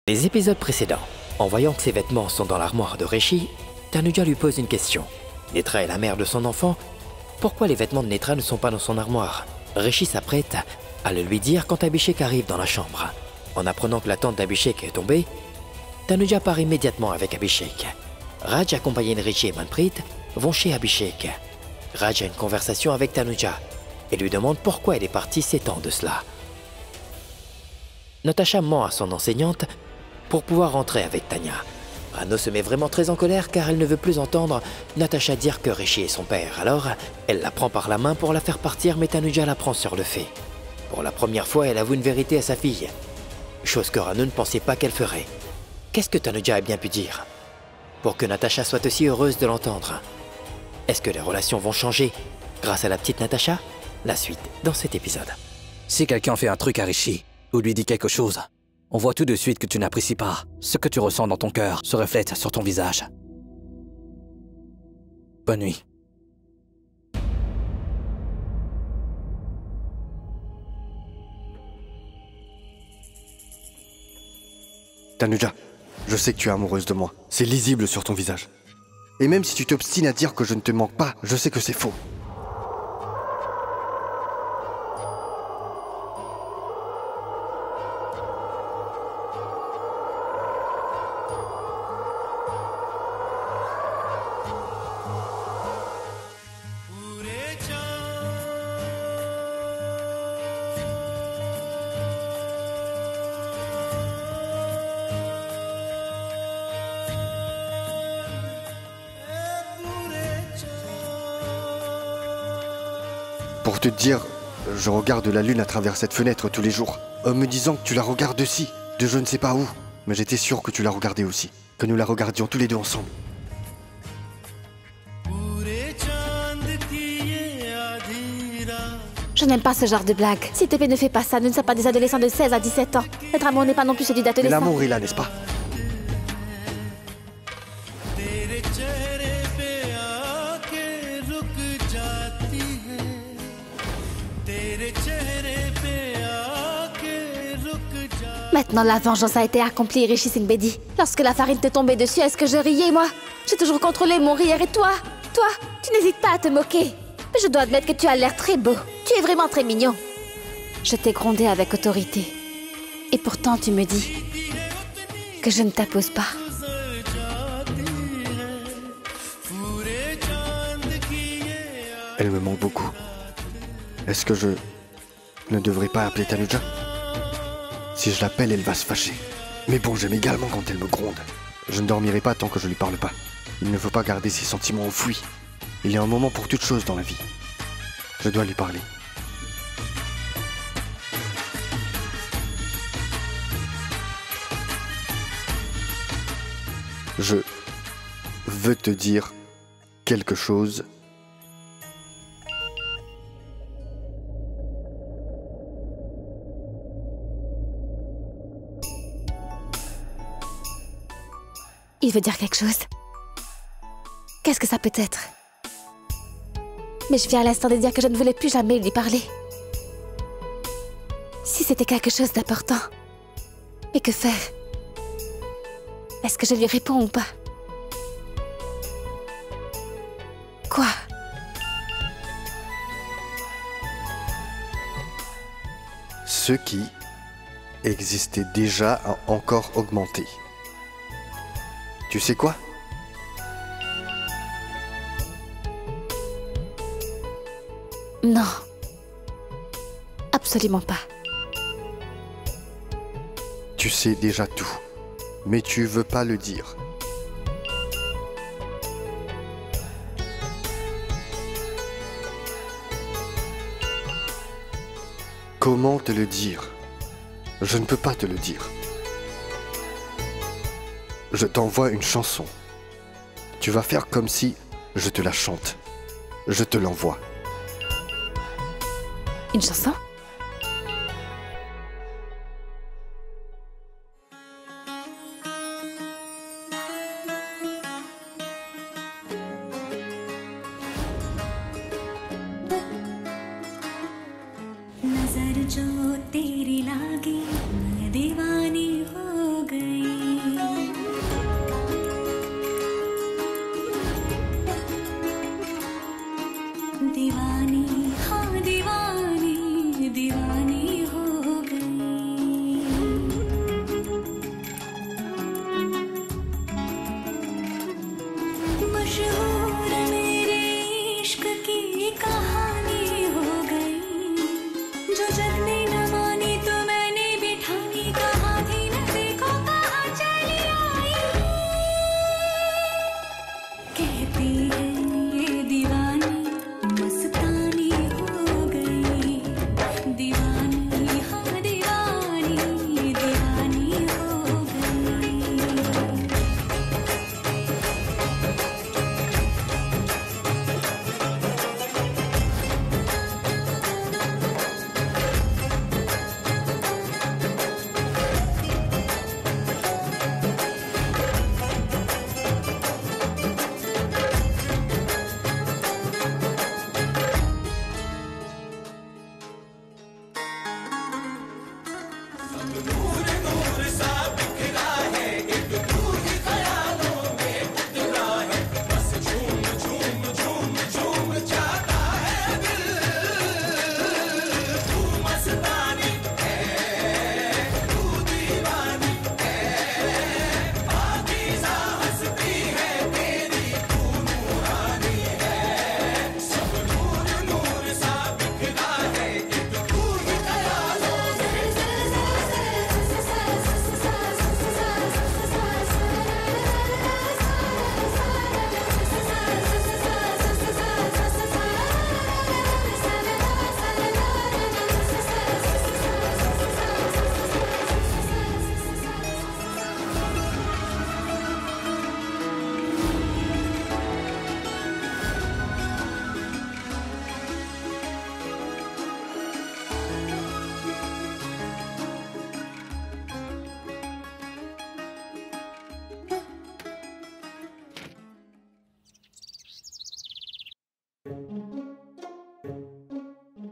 Les épisodes précédents, en voyant que ses vêtements sont dans l'armoire de Rishi, Tanuja lui pose une question. Netra est la mère de son enfant. Pourquoi les vêtements de Netra ne sont pas dans son armoire? Rishi s'apprête à le lui dire quand Abhishek arrive dans la chambre. En apprenant que la tante d'Abhishek est tombée, Tanuja part immédiatement avec Abhishek. Raj, accompagné de Rishi et Manpreet, vont chez Abhishek. Raj a une conversation avec Tanuja et lui demande pourquoi elle est partie ces temps de cela. Natasha ment à son enseignante pour pouvoir rentrer avec Tanya. Rano se met vraiment très en colère car elle ne veut plus entendre Natasha dire que Rishi est son père. Alors, elle la prend par la main pour la faire partir, mais Tanuja la prend sur le fait. Pour la première fois, elle avoue une vérité à sa fille, chose que Rano ne pensait pas qu'elle ferait. Qu'est-ce que Tanuja a bien pu dire pour que Natasha soit aussi heureuse de l'entendre? Est-ce que les relations vont changer grâce à la petite Natasha? La suite dans cet épisode. Si quelqu'un fait un truc à Rishi, ou lui dit quelque chose, on voit tout de suite que tu n'apprécies pas. Ce que tu ressens dans ton cœur se reflète sur ton visage. Bonne nuit. Tanuja, je sais que tu es amoureuse de moi. C'est lisible sur ton visage. Et même si tu t'obstines à dire que je ne te manque pas, je sais que c'est faux. Pour te dire, je regarde la lune à travers cette fenêtre tous les jours, en me disant que tu la regardes aussi, de je ne sais pas où. Mais j'étais sûr que tu la regardais aussi, que nous la regardions tous les deux ensemble. Je n'aime pas ce genre de blague. S'il te plaît, ne fais pas ça. Nous ne sommes pas des adolescents de 16 à 17 ans. Notre amour n'est pas non plus celui Mais d'adolescents. l'amour est là, n'est-ce pas? Maintenant, la vengeance a été accomplie, Rishi Singh Bedi. Lorsque la farine t'est tombée dessus, est-ce que je riais, moi? J'ai toujours contrôlé mon rire. Et toi, tu n'hésites pas à te moquer. Mais je dois admettre que tu as l'air très beau. Tu es vraiment très mignon. Je t'ai grondé avec autorité. Et pourtant, tu me dis que je ne t'impose pas. Elle me manque beaucoup. Est-ce que je ne devrais pas appeler Tanuja? Si je l'appelle, elle va se fâcher. Mais bon, j'aime également quand elle me gronde. Je ne dormirai pas tant que je lui parle pas. Il ne faut pas garder ses sentiments enfouis. Il y a un moment pour toute chose dans la vie. Je dois lui parler. Je veux te dire quelque chose. Il veut dire quelque chose. Qu'est-ce que ça peut être? Mais je viens à l'instant de dire que je ne voulais plus jamais lui parler. Si c'était quelque chose d'important. Mais que faire? Est-ce que je lui réponds ou pas? Quoi? Ce qui existait déjà a encore augmenté. Tu sais quoi? Non. Absolument pas. Tu sais déjà tout, mais tu veux pas le dire. Comment te le dire? Je ne peux pas te le dire. Je t'envoie une chanson. Tu vas faire comme si je te la chante. Je te l'envoie. Une chanson? नजर जो तेरी लागी मैं दीवानी हो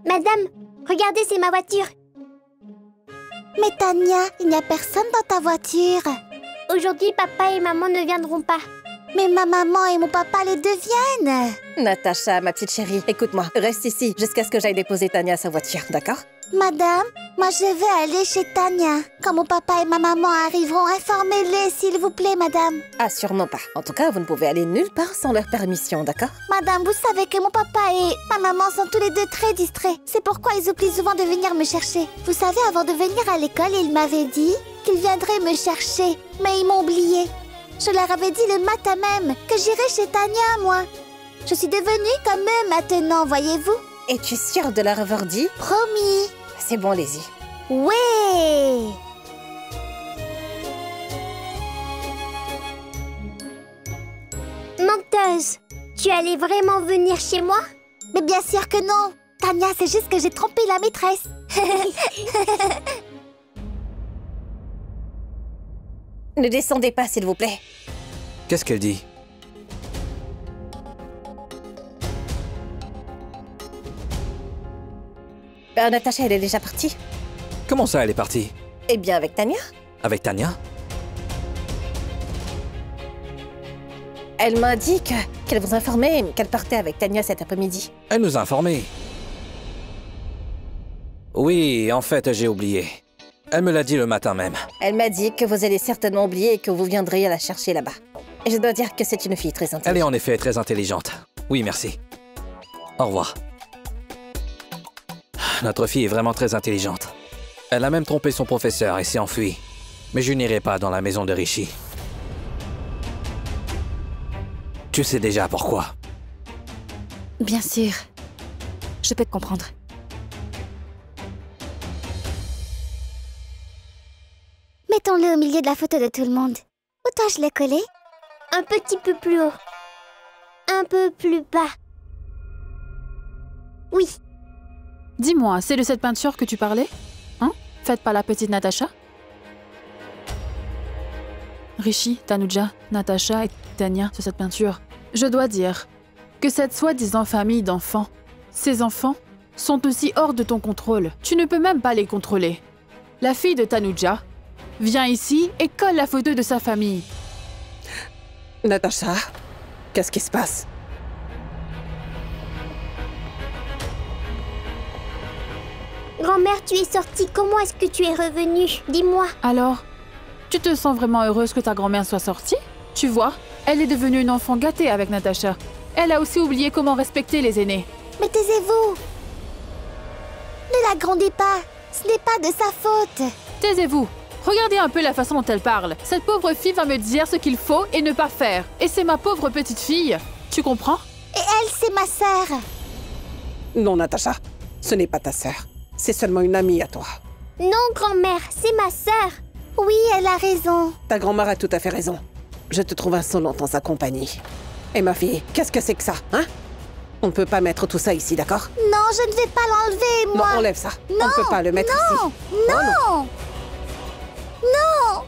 Madame, regardez, c'est ma voiture. Mais Tania, il n'y a personne dans ta voiture. Aujourd'hui, papa et maman ne viendront pas. Mais ma maman et mon papa les deux viennent. Natacha, ma petite chérie, écoute-moi, reste ici jusqu'à ce que j'aille déposer Tania à sa voiture, d'accord? Madame, moi je vais aller chez Tania. Quand mon papa et ma maman arriveront, informez-les, s'il vous plaît, madame. Ah, sûrement pas. En tout cas, vous ne pouvez aller nulle part sans leur permission, d'accord? Madame, vous savez que mon papa et ma maman sont tous les deux très distraits. C'est pourquoi ils oublient souvent de venir me chercher. Vous savez, avant de venir à l'école, ils m'avaient dit qu'ils viendraient me chercher. Mais ils m'ont oublié. Je leur avais dit le matin même que j'irais chez Tania, moi. Je suis devenue comme eux maintenant, voyez-vous? Es-tu sûre de leur avoir dit? Promis. C'est bon, allez-y. Ouais. Menteuse, tu allais vraiment venir chez moi? Mais bien sûr que non. Tania, c'est juste que j'ai trompé la maîtresse. Ne descendez pas, s'il vous plaît. Qu'est-ce qu'elle dit? Natacha, elle est déjà partie. Comment ça, elle est partie? Eh bien, avec Tania. Avec Tania? Elle m'a dit qu'elle vous informait qu'elle partait avec Tania cet après-midi. Elle nous a informés. Oui, en fait, j'ai oublié. Elle me l'a dit le matin même. Elle m'a dit que vous allez certainement oublier et que vous viendriez la chercher là-bas. Et je dois dire que c'est une fille très intelligente. Elle est en effet très intelligente. Oui, merci. Au revoir. Notre fille est vraiment très intelligente. Elle a même trompé son professeur et s'est enfuie. Mais je n'irai pas dans la maison de Rishi. Tu sais déjà pourquoi. Bien sûr. Je peux te comprendre. Mettons-le au milieu de la photo de tout le monde. Où dois-je le coller? Un petit peu plus haut. Un peu plus bas. Oui. Dis-moi, c'est de cette peinture que tu parlais? Hein? Faite par la petite Natacha? Rishi, Tanuja, Natacha et Tania sur cette peinture. Je dois dire que cette soi-disant famille d'enfants, ces enfants sont aussi hors de ton contrôle. Tu ne peux même pas les contrôler. La fille de Tanuja vient ici et colle la photo de sa famille. Natacha, qu'est-ce qui se passe? Grand-mère, tu es sortie. Comment est-ce que tu es revenue? Dis-moi. Alors, tu te sens vraiment heureuse que ta grand-mère soit sortie? Tu vois, elle est devenue une enfant gâtée avec Natacha. Elle a aussi oublié comment respecter les aînés. Mais taisez-vous! Ne la grondez pas. Ce n'est pas de sa faute. Taisez-vous. Regardez un peu la façon dont elle parle. Cette pauvre fille va me dire ce qu'il faut et ne pas faire. Et c'est ma pauvre petite fille. Tu comprends? Et elle, c'est ma sœur. Non, Natacha, ce n'est pas ta sœur. C'est seulement une amie à toi. Non, grand-mère, c'est ma sœur. Oui, elle a raison. Ta grand-mère a tout à fait raison. Je te trouve insolente en sa compagnie. Et ma fille, qu'est-ce que c'est que ça, hein? On ne peut pas mettre tout ça ici, d'accord? Non, je ne vais pas l'enlever, moi. Non, enlève ça. Non, on ne peut pas le mettre non, ici. Non, Oh, non. Non.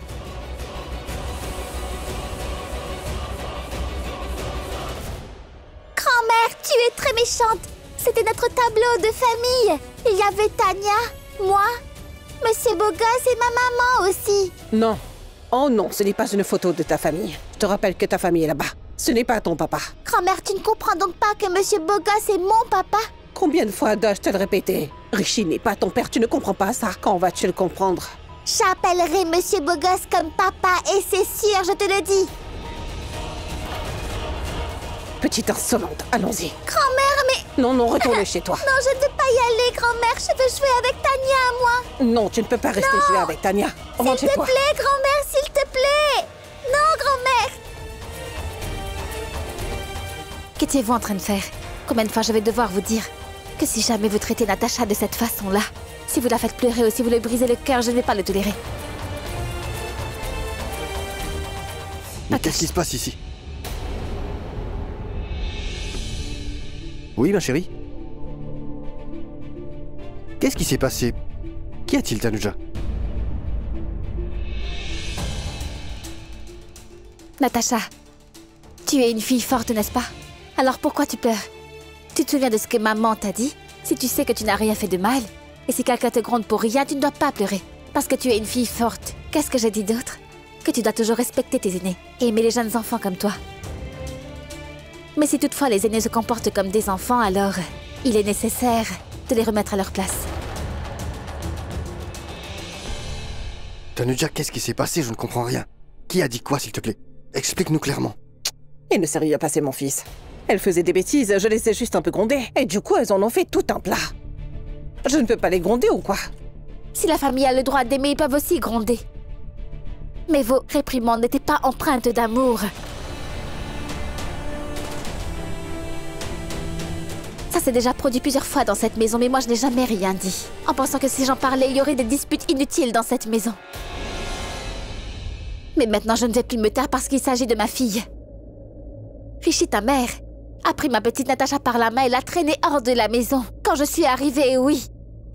Grand-mère, tu es très méchante. C'était notre tableau de famille. Il y avait Tania, moi, Monsieur Bogos et ma maman aussi. Non. Oh non, ce n'est pas une photo de ta famille. Je te rappelle que ta famille est là-bas. Ce n'est pas ton papa. Grand-mère, tu ne comprends donc pas que Monsieur Bogos est mon papa? Combien de fois dois-je te le répéter? Richie n'est pas ton père, tu ne comprends pas ça. Quand vas-tu le comprendre? J'appellerai Monsieur Bogos comme papa et c'est sûr, je te le dis. Petite insolente, allons-y. Grand-mère, mais... Non, non, retourne chez toi. Non, je ne veux pas y aller, grand-mère. Je veux jouer avec Tania, moi. Non, tu ne peux pas rester jouer avec Tania. Rentre S'il chez te toi. plaît, grand-mère, s'il te plaît. Non, grand-mère. Qu'étiez-vous en train de faire? Combien de fois je vais devoir vous dire que si jamais vous traitez Natacha de cette façon-là, si vous la faites pleurer ou si vous lui brisez le cœur, je ne vais pas le tolérer. Mais qu'est-ce qui se passe ici? Oui, ma chérie? Qu'est-ce qui s'est passé? Qu'y a-t-il, Tanuja? Natacha, tu es une fille forte, n'est-ce pas? Alors pourquoi tu pleures? Tu te souviens de ce que maman t'a dit? Si tu sais que tu n'as rien fait de mal, et si quelqu'un te gronde pour rien, tu ne dois pas pleurer. Parce que tu es une fille forte. Qu'est-ce que j'ai dit d'autre? Que tu dois toujours respecter tes aînés et aimer les jeunes enfants comme toi. Mais si toutefois les aînés se comportent comme des enfants, alors il est nécessaire de les remettre à leur place. Tanuja, qu'est-ce qui s'est passé? Je ne comprends rien. Qui a dit quoi, s'il te plaît? Explique-nous clairement. Il ne s'est rien passé, mon fils. Elles faisaient des bêtises, je les ai juste un peu grondées. Et du coup, elles en ont fait tout un plat. Je ne peux pas les gronder ou quoi? Si la famille a le droit d'aimer, ils peuvent aussi gronder. Mais vos réprimandes n'étaient pas empreintes d'amour. Ça s'est déjà produit plusieurs fois dans cette maison, mais moi je n'ai jamais rien dit. En pensant que si j'en parlais, il y aurait des disputes inutiles dans cette maison. Mais maintenant je ne vais plus me taire parce qu'il s'agit de ma fille. Richie, ta mère, a pris ma petite Natacha par la main et l'a traînée hors de la maison. Quand je suis arrivée, oui.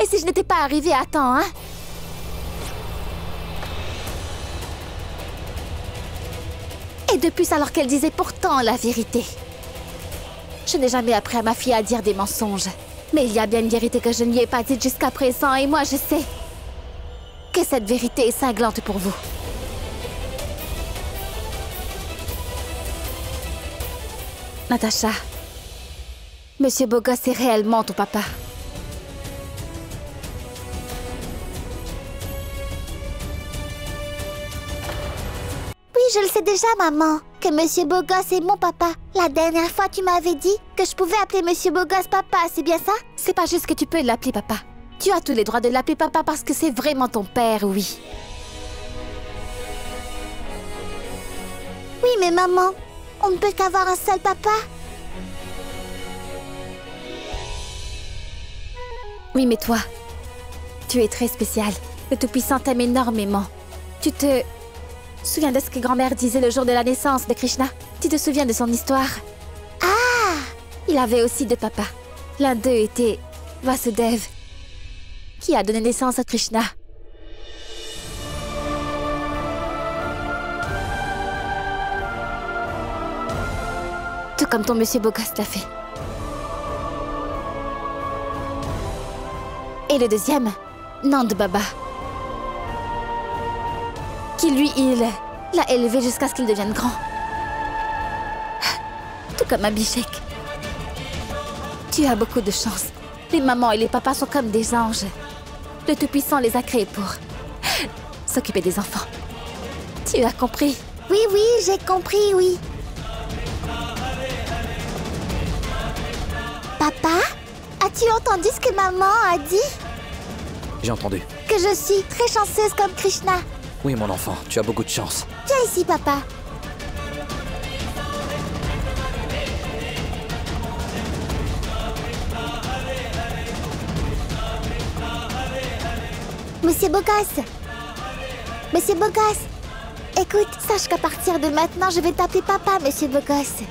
Et si je n'étais pas arrivée à temps, hein? Et de plus alors qu'elle disait pourtant la vérité. Je n'ai jamais appris à ma fille à dire des mensonges. Mais il y a bien une vérité que je ne lui ai pas dite jusqu'à présent et moi je sais que cette vérité est cinglante pour vous. Natacha, Monsieur Bogos est réellement ton papa. Oui, je le sais déjà, maman, que Monsieur Bogos est mon papa. La dernière fois, tu m'avais dit que je pouvais appeler Monsieur Bogos papa, c'est bien ça? C'est pas juste que tu peux l'appeler papa. Tu as tous les droits de l'appeler papa parce que c'est vraiment ton père, oui. Oui, mais maman, on ne peut qu'avoir un seul papa? Oui, mais toi, tu es très spécial. Le Tout-Puissant t'aime énormément. Tu te souviens de ce que grand-mère disait le jour de la naissance de Krishna? Tu te souviens de son histoire? Ah! Il avait aussi deux papas. L'un d'eux était Vasudev, qui a donné naissance à Krishna. Tout comme ton Monsieur Bogos l'a fait. Et le deuxième, Nand Baba. qui lui, il l'a élevé jusqu'à ce qu'il devienne grand. Tout comme Abhishek. Tu as beaucoup de chance. Les mamans et les papas sont comme des anges. Le Tout-Puissant les a créés pour s'occuper des enfants. Tu as compris? Oui, oui, j'ai compris, oui. Papa, as-tu entendu ce que maman a dit? J'ai entendu. Que je suis très chanceuse comme Krishna. Oui, mon enfant, tu as beaucoup de chance. Viens ici, papa. Monsieur Bogoss. Monsieur Bogoss. Écoute, sache qu'à partir de maintenant, je vais t'appeler papa, Monsieur Bogoss.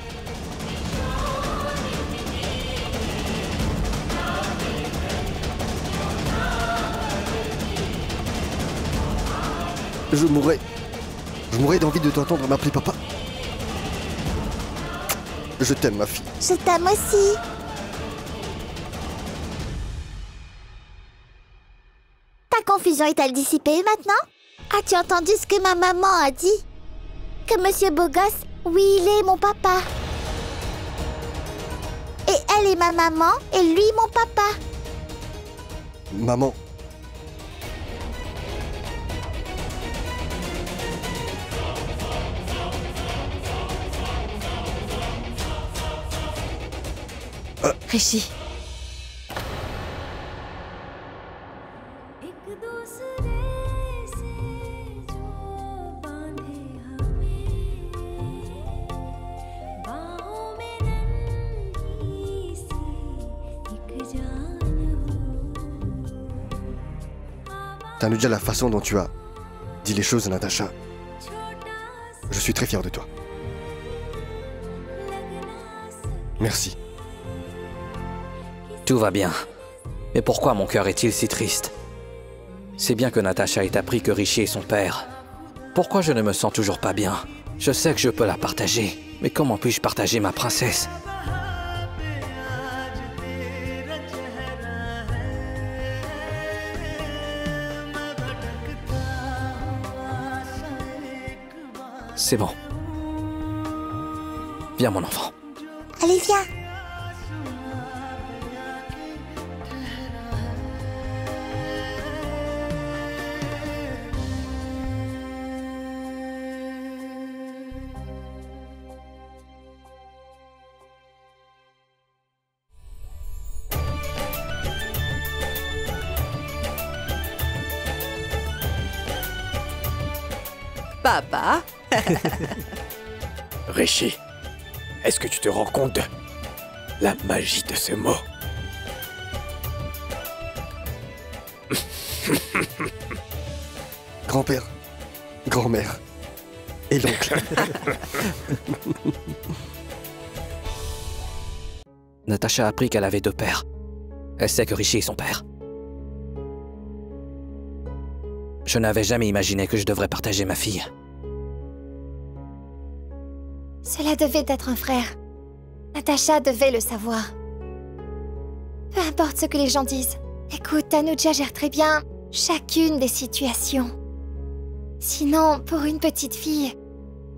Je mourrais d'envie de t'entendre m'appeler papa. Je t'aime, ma fille. Je t'aime aussi. Ta confusion est-elle dissipée maintenant? As-tu entendu ce que ma maman a dit? Que Monsieur Bogoss, oui, il est mon papa. Et elle est ma maman, et lui mon papa. Maman. Rishi. Tanuja, la façon dont tu as dit les choses, Natasha, je suis très fier de toi. Merci. Tout va bien. Mais pourquoi mon cœur est-il si triste? C'est bien que Natasha ait appris que Rishi est son père. Pourquoi je ne me sens toujours pas bien? Je sais que je peux la partager, mais comment puis-je partager ma princesse? C'est bon. Viens, mon enfant. Allez, viens. Papa. Rishi, est-ce que tu te rends compte de la magie de ce mot? Grand-père, grand-mère et l'oncle. Natasha a appris qu'elle avait deux pères. Elle sait que Rishi est son père. Je n'avais jamais imaginé que je devrais partager ma fille. Cela devait être un frère. Natasha devait le savoir. Peu importe ce que les gens disent. Écoute, Tanuja gère très bien chacune des situations. Sinon, pour une petite fille,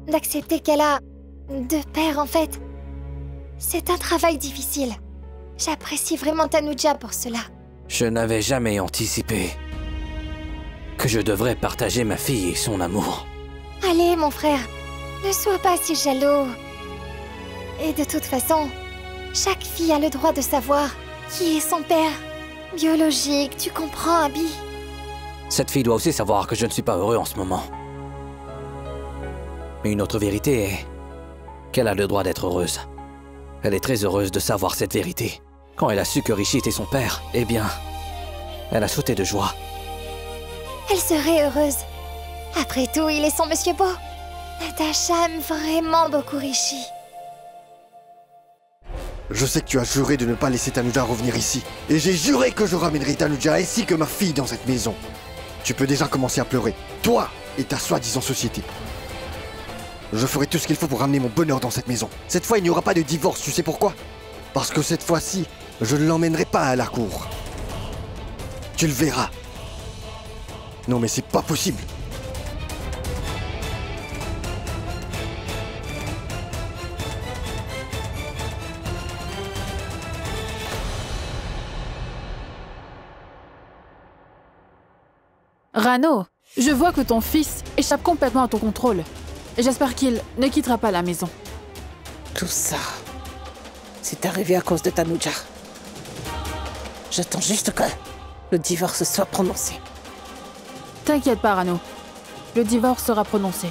d'accepter qu'elle a deux pères en fait, c'est un travail difficile. J'apprécie vraiment Tanuja pour cela. Je n'avais jamais anticipé que je devrais partager ma fille et son amour. Allez, mon frère, ne sois pas si jaloux. Et de toute façon, chaque fille a le droit de savoir qui est son père. Biologique, tu comprends, Abhi? Cette fille doit aussi savoir que je ne suis pas heureux en ce moment. Mais une autre vérité est qu'elle a le droit d'être heureuse. Elle est très heureuse de savoir cette vérité. Quand elle a su que Rishi était son père, eh bien, elle a sauté de joie. Elle serait heureuse. Après tout, il est son Monsieur Beau. Natasha aime vraiment beaucoup Rishi. Je sais que tu as juré de ne pas laisser Tanuja revenir ici. Et j'ai juré que je ramènerai Tanuja ainsi que ma fille dans cette maison. Tu peux déjà commencer à pleurer. Toi et ta soi-disant société. Je ferai tout ce qu'il faut pour ramener mon bonheur dans cette maison. Cette fois, il n'y aura pas de divorce, tu sais pourquoi? Parce que cette fois-ci, je ne l'emmènerai pas à la cour. Tu le verras. Non mais c'est pas possible. Rano, je vois que ton fils échappe complètement à ton contrôle. Et j'espère qu'il ne quittera pas la maison. Tout ça, c'est arrivé à cause de Tanuja. J'attends juste que le divorce soit prononcé. T'inquiète pas, Rano. Le divorce sera prononcé.